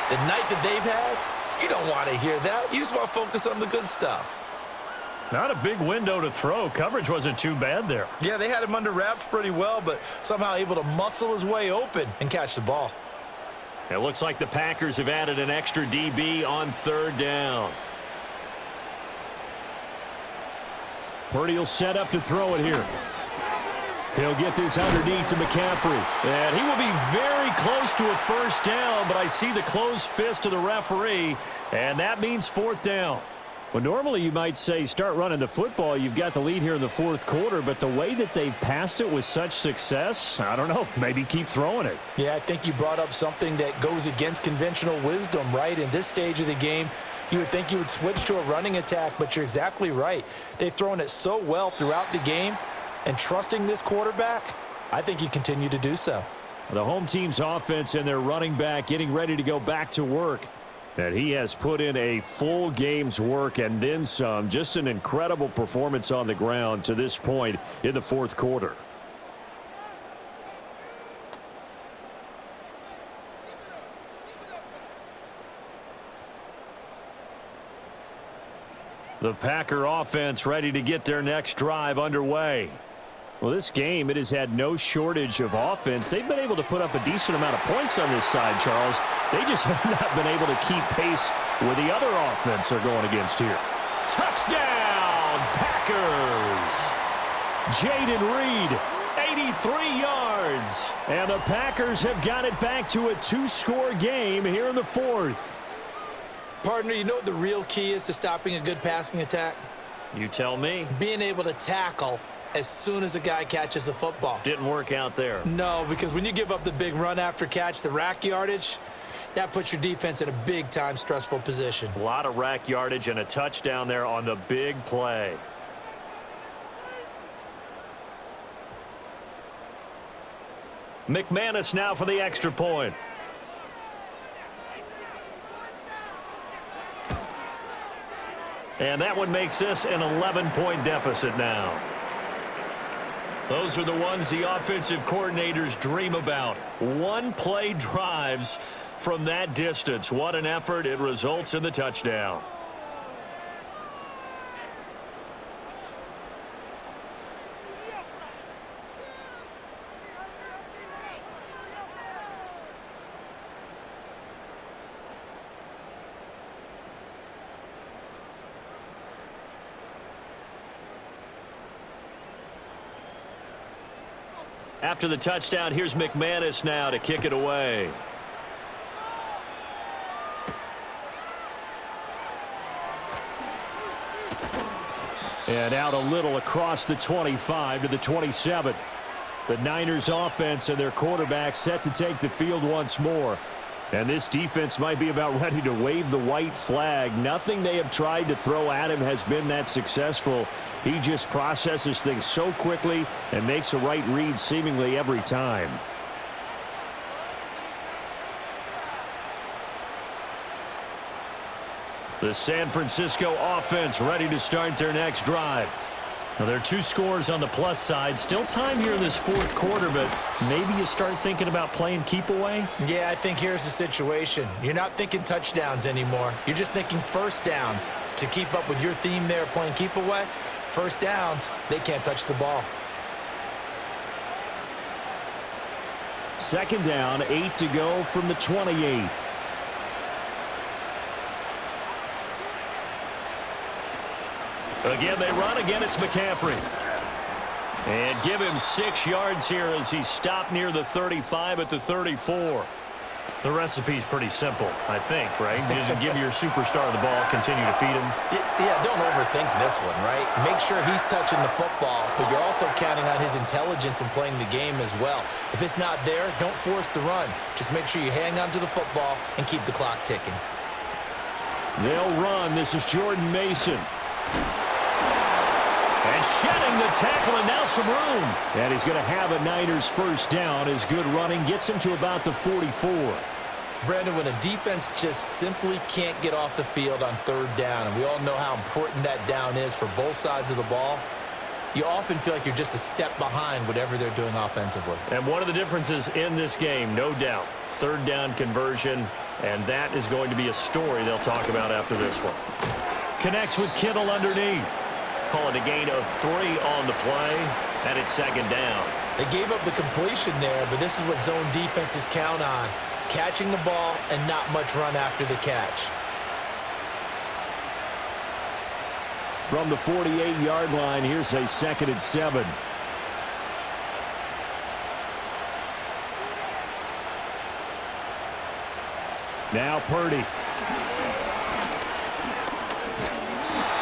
The night that they've had, you don't want to hear that. You just want to focus on the good stuff. Not a big window to throw. Coverage wasn't too bad there. Yeah, they had him under wraps pretty well, but somehow able to muscle his way open and catch the ball. It looks like the Packers have added an extra DB on third down. Purdy will set up to throw it here. He'll get this underneath to McCaffrey. And he will be very close to a first down, but I see the closed fist of the referee, and that means fourth down. Well, normally you might say start running the football. You've got the lead here in the fourth quarter, but the way that they've passed it with such success, I don't know, maybe keep throwing it. Yeah, I think you brought up something that goes against conventional wisdom, right? In this stage of the game, you would think you would switch to a running attack, but you're exactly right. They've thrown it so well throughout the game, and trusting this quarterback, I think you continue to do so. The home team's offense and their running back getting ready to go back to work. And he has put in a full game's work and then some. Just an incredible performance on the ground to this point in the fourth quarter. The Packer offense ready to get their next drive underway. Well, this game, it has had no shortage of offense. They've been able to put up a decent amount of points on this side, Charles. They just have not been able to keep pace with the other offense they're going against here. Touchdown, Packers! Jaden Reed, 83 yards. And the Packers have got it back to a two-score game here in the fourth. Partner, you know what the real key is to stopping a good passing attack? You tell me. Being able to tackle as soon as a guy catches the football. Didn't work out there. No, because when you give up the big run after catch, the rack yardage, that puts your defense in a big-time stressful position. A lot of rack yardage and a touchdown there on the big play. McManus now for the extra point. And that one makes this an 11-point deficit now. Those are the ones the offensive coordinators dream about. One-play drives from that distance. What an effort. It results in the touchdown. After the touchdown, here's McManus now to kick it away. And out a little across the 25 to the 27. The Niners offense and their quarterback set to take the field once more. And this defense might be about ready to wave the white flag. Nothing they have tried to throw at him has been that successful. He just processes things so quickly and makes a right read seemingly every time. The San Francisco offense ready to start their next drive. Now, there are two scores on the plus side. Still time here in this fourth quarter, but maybe you start thinking about playing keep away? Yeah, I think here's the situation. You're not thinking touchdowns anymore. You're just thinking first downs. To keep up with your theme there playing keep away, first downs, they can't touch the ball. Second down, 8 to go from the 28. Again, they run. Again, it's McCaffrey. And give him 6 yards here as he stopped near the 35 at the 34. The recipe's pretty simple, I think, right? Just give your superstar the ball, continue to feed him. Yeah, don't overthink this one, right? Make sure he's touching the football, but you're also counting on his intelligence in playing the game as well. If it's not there, don't force the run. Just make sure you hang on to the football and keep the clock ticking. They'll run. This is Jordan Mason. And shedding the tackle, and now some room. And he's going to have a Niners first down. His good running gets him to about the 44. Brandon, when a defense just simply can't get off the field on third down, and we all know how important that down is for both sides of the ball, you often feel like you're just a step behind whatever they're doing offensively. And one of the differences in this game, no doubt, third down conversion And that is going to be a story they'll talk about after this one. Connects with Kittle underneath. Call it a gain of 3 on the play, and it's second down. They gave up the completion there, but this is what zone defenses count on. Catching the ball and not much run after the catch. From the 48-yard line, here's a 2nd and 7. Now Purdy.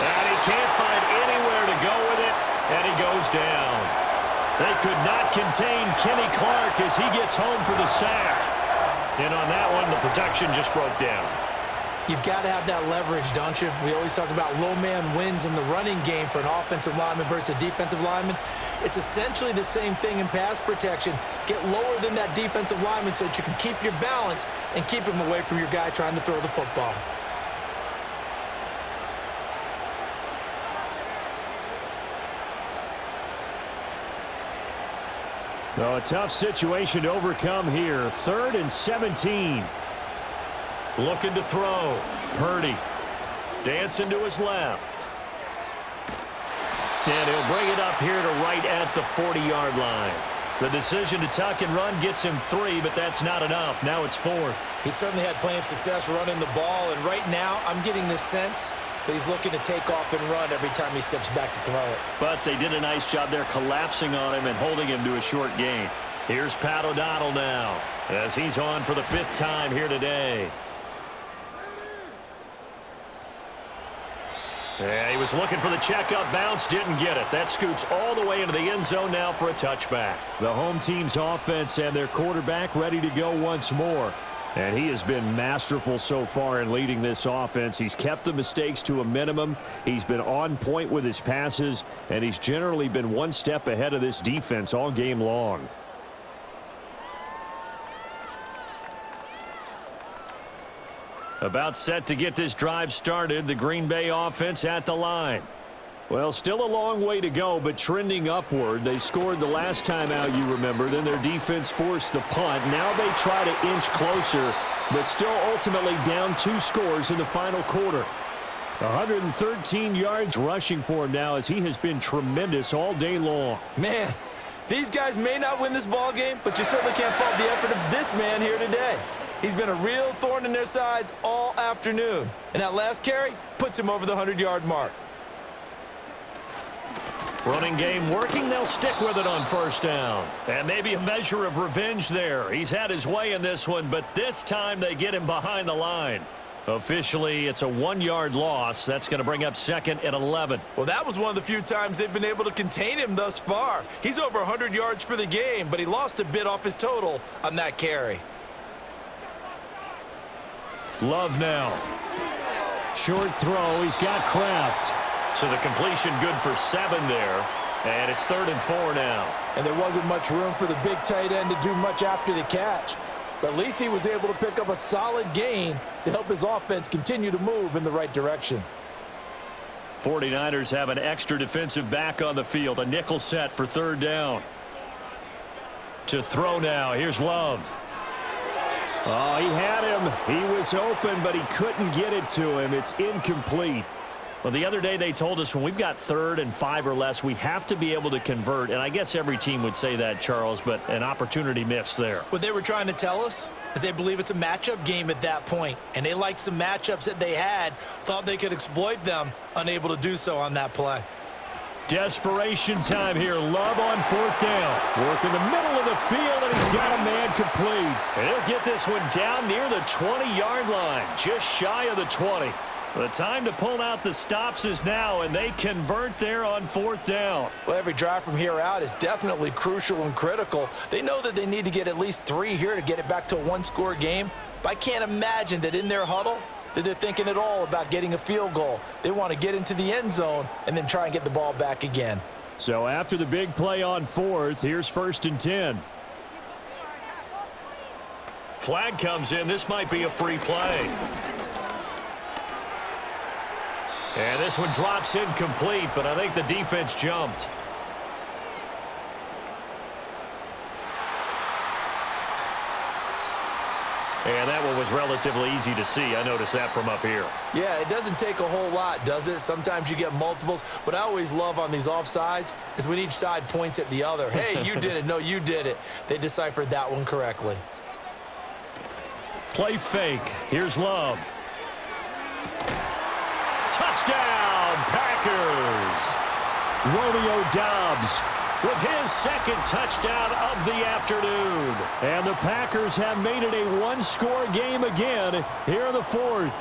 And he can't find anywhere to go with it, and he goes down. They could not contain Kenny Clark as he gets home for the sack. And on that one, the protection just broke down. You've got to have that leverage, don't you? We always talk about low man wins in the running game for an offensive lineman versus a defensive lineman. It's essentially the same thing in pass protection. Get lower than that defensive lineman so that you can keep your balance and keep him away from your guy trying to throw the football. Well, a tough situation to overcome here. 3rd and 17. Looking to throw. Purdy dancing to his left. And he'll bring it up here to right at the 40-yard line. The decision to tuck and run gets him 3, but that's not enough. Now it's 4th. He certainly had plenty of success running the ball, and right now I'm getting this sense that he's looking to take off and run every time he steps back to throw it. But they did a nice job there collapsing on him and holding him to a short gain. Here's Pat O'Donnell now as he's on for the 5th time here today. Yeah, he was looking for the checkup bounce, didn't get it. That scoots all the way into the end zone now for a touchback. The home team's offense and their quarterback ready to go once more. And he has been masterful so far in leading this offense. He's kept the mistakes to a minimum. He's been on point with his passes, and he's generally been one step ahead of this defense all game long. About set to get this drive started, the Green Bay offense at the line. Well, still a long way to go, but trending upward. They scored the last time out, you remember. Then their defense forced the punt. Now they try to inch closer, but still ultimately down 2 scores in the final quarter. 113 yards rushing for him now as he has been tremendous all day long. Man, these guys may not win this ball game, but you certainly can't fault the effort of this man here today. He's been a real thorn in their sides all afternoon. And that last carry puts him over the 100-yard mark. Running game working. They'll stick with it on 1st down. And maybe a measure of revenge there. He's had his way in this one, but this time they get him behind the line. Officially, it's a 1-yard loss. That's going to bring up 2nd and 11. Well, that was one of the few times they've been able to contain him thus far. He's over 100 yards for the game, but he lost a bit off his total on that carry. Love now. Short throw. He's got Kraft. So the completion good for 7 there. And it's 3rd and 4 now. And there wasn't much room for the big tight end to do much after the catch. But at least he was able to pick up a solid gain to help his offense continue to move in the right direction. 49ers have an extra defensive back on the field. A nickel set for 3rd down. To throw now. Here's Love. Oh, he had him. He was open, but he couldn't get it to him. It's incomplete. Well, the other day they told us when we've got 3rd and 5 or less, we have to be able to convert. And I guess every team would say that, Charles, but an opportunity missed there. What they were trying to tell us is they believe it's a matchup game at that point. And they liked some matchups that they had, thought they could exploit them, unable to do so on that play. Desperation time here. Love on 4th down. Work in the middle of the field, and he's got a man complete. And he'll get this one down near the 20-yard line, just shy of the 20. The time to pull out the stops is now, and they convert there on 4th down. Well, every drive from here out is definitely crucial and critical. They know that they need to get at least 3 here to get it back to a 1-score game. But I can't imagine that in their huddle that they're thinking at all about getting a field goal. They want to get into the end zone and then try and get the ball back again. So after the big play on 4th, here's 1st and 10. Flag comes in. This might be a free play. And this one drops incomplete, but I think the defense jumped. And that one was relatively easy to see. I noticed that from up here. Yeah, it doesn't take a whole lot, does it? Sometimes you get multiples. What I always love on these offsides is when each side points at the other. Hey, you did it. No, you did it. They deciphered that one correctly. Play fake. Here's Love. Touchdown, Packers! Romeo Doubs with his second touchdown of the afternoon. And the Packers have made it a one-score game again here in the fourth.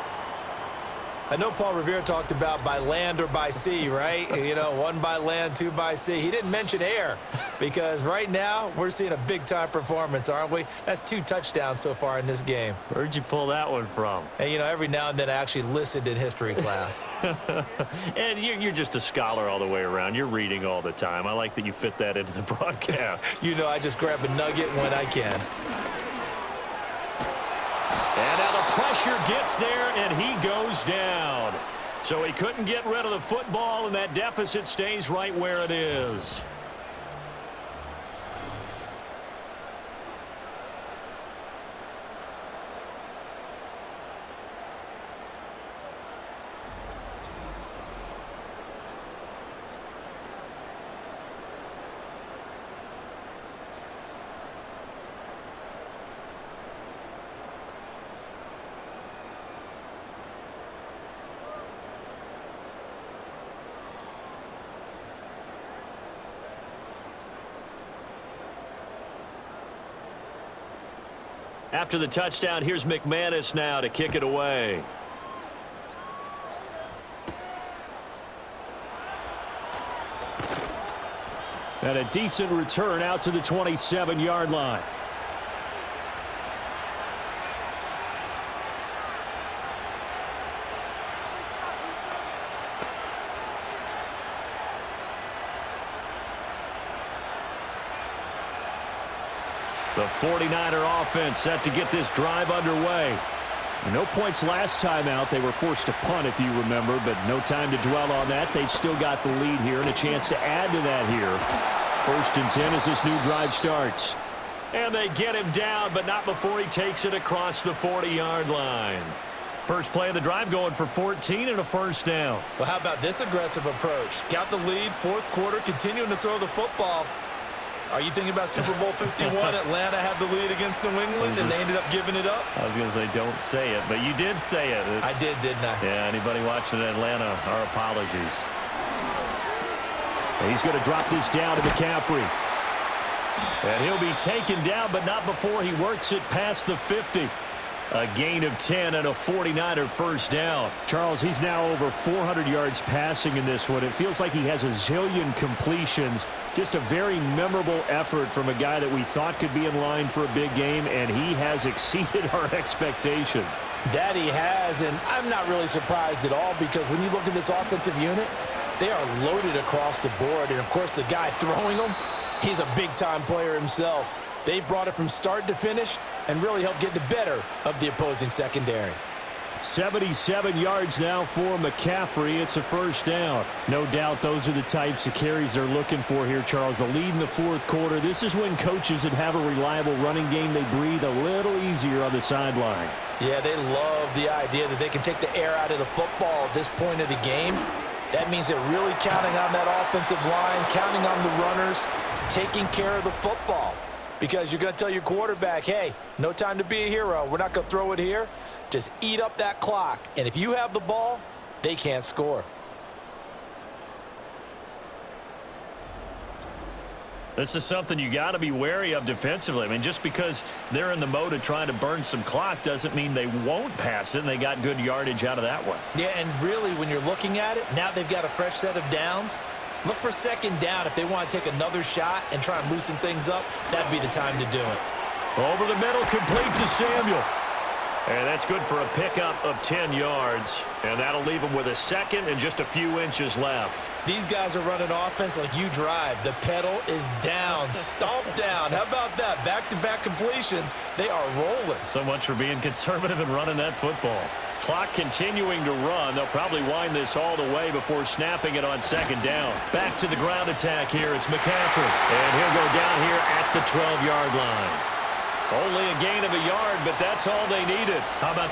I know Paul Revere talked about by land or by sea, right? You know, one by land, two by sea. He didn't mention air because right now we're seeing a big-time performance, aren't we? That's 2 touchdowns so far in this game. Where'd you pull that one from? And, you know, every now and then I actually listened in history class. And you're just a scholar all the way around. You're reading all the time. I like that you fit that into the broadcast. You know, I just grab a nugget when I can. And now the pressure gets there, and he goes down. So he couldn't get rid of the football, and that deficit stays right where it is. After the touchdown, here's McManus now to kick it away. And a decent return out to the 27-yard line. The 49er offense set to get this drive underway. No points last time out. They were forced to punt, if you remember, but no time to dwell on that. They've still got the lead here and a chance to add to that here. 1st and 10 as this new drive starts. And they get him down, but not before he takes it across the 40-yard line. First play of the drive going for 14 and a first down. Well, how about this aggressive approach? Got the lead, 4th quarter, continuing to throw the football. Are you thinking about Super Bowl 51? Atlanta had the lead against New England, and they ended up giving it up? I was going to say don't say it, but you did say it. I did, didn't I? Yeah, anybody watching Atlanta, our apologies. And he's going to drop this down to McCaffrey. And he'll be taken down, but not before he works it past the 50. A gain of 10 and a 49er first down. Charles, he's now over 400 yards passing in this one. It feels like he has a zillion completions. Just a very memorable effort from a guy that we thought could be in line for a big game, and he has exceeded our expectations. That he has, and I'm not really surprised at all because when you look at this offensive unit, they are loaded across the board. And, of course, the guy throwing them, he's a big-time player himself. They brought it from start to finish and really helped get the better of the opposing secondary. 77 yards now for McCaffrey. It's a first down. No doubt those are the types of carries they're looking for here, Charles. The lead in the 4th quarter. This is when coaches that have a reliable running game, they breathe a little easier on the sideline. Yeah, they love the idea that they can take the air out of the football at this point of the game. That means they're really counting on that offensive line, counting on the runners, taking care of the football. Because you're going to tell your quarterback, hey, no time to be a hero. We're not going to throw it here. Just eat up that clock. And if you have the ball, they can't score. This is something you got to be wary of defensively. I mean, just because they're in the mode of trying to burn some clock doesn't mean they won't pass it, and they got good yardage out of that one. Yeah, and really, when you're looking at it, now they've got a fresh set of downs. Look for 2nd down. If they want to take another shot and try and loosen things up, that'd be the time to do it. Over the middle, complete to Samuel. And that's good for a pickup of 10 yards. And that'll leave them with a second and just a few inches left. These guys are running offense like you drive. The pedal is down, stomped down. How about that? Back-to-back completions. They are rolling. So much for being conservative and running that football. Clock continuing to run. They'll probably wind this all the way before snapping it on 2nd down. Back to the ground attack here. It's McCaffrey. And he'll go down here at the 12-yard line. Only a gain of a yard, but that's all they needed. How about